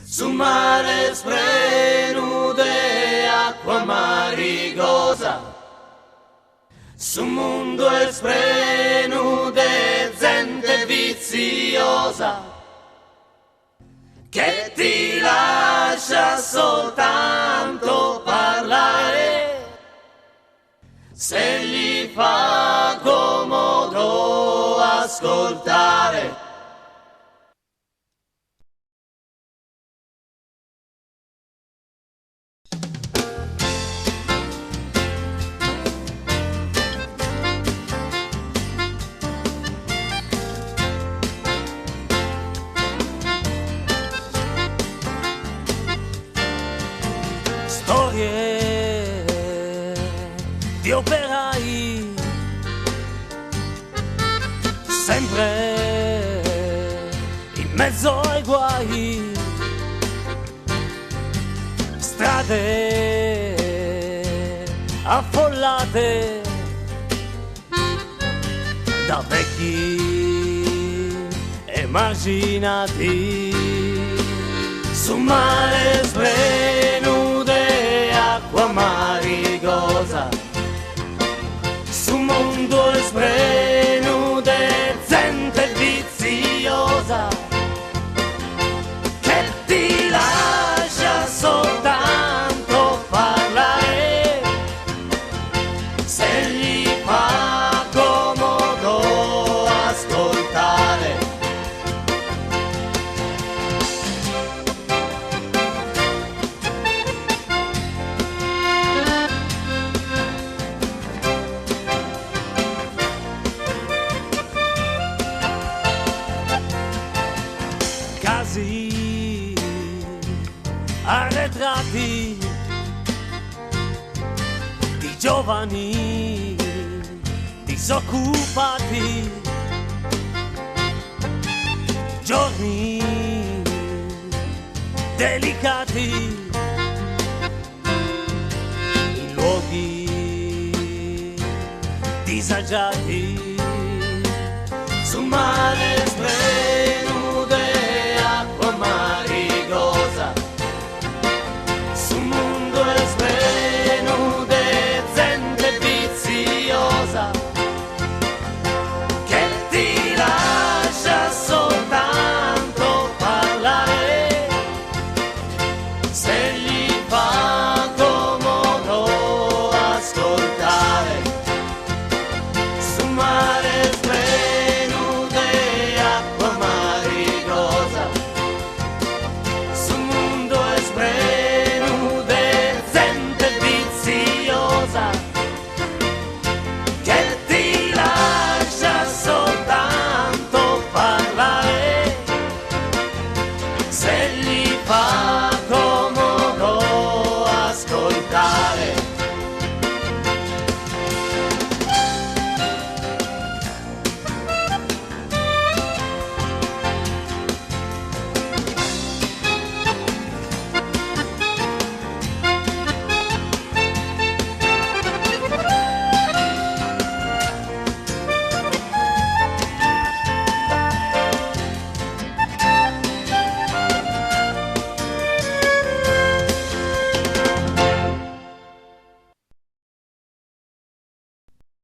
Su mare sprenude acqua marigosa, su mondo sprenude gente viziosa, che ti lascia soltanto parlare, se gli fa comodo ascoltare. Storie di operai, sempre in mezzo ai guai, strade affollate da vecchi emarginati, Su mare sprenude acqua marigosa, su mondo sprenude gente viziosa, che ti lascia soltanto parlare, se gli fa comodo ascoltare. Casi arretrati di giovani disoccupati, giorni delicati in luoghi disagiati. Su mare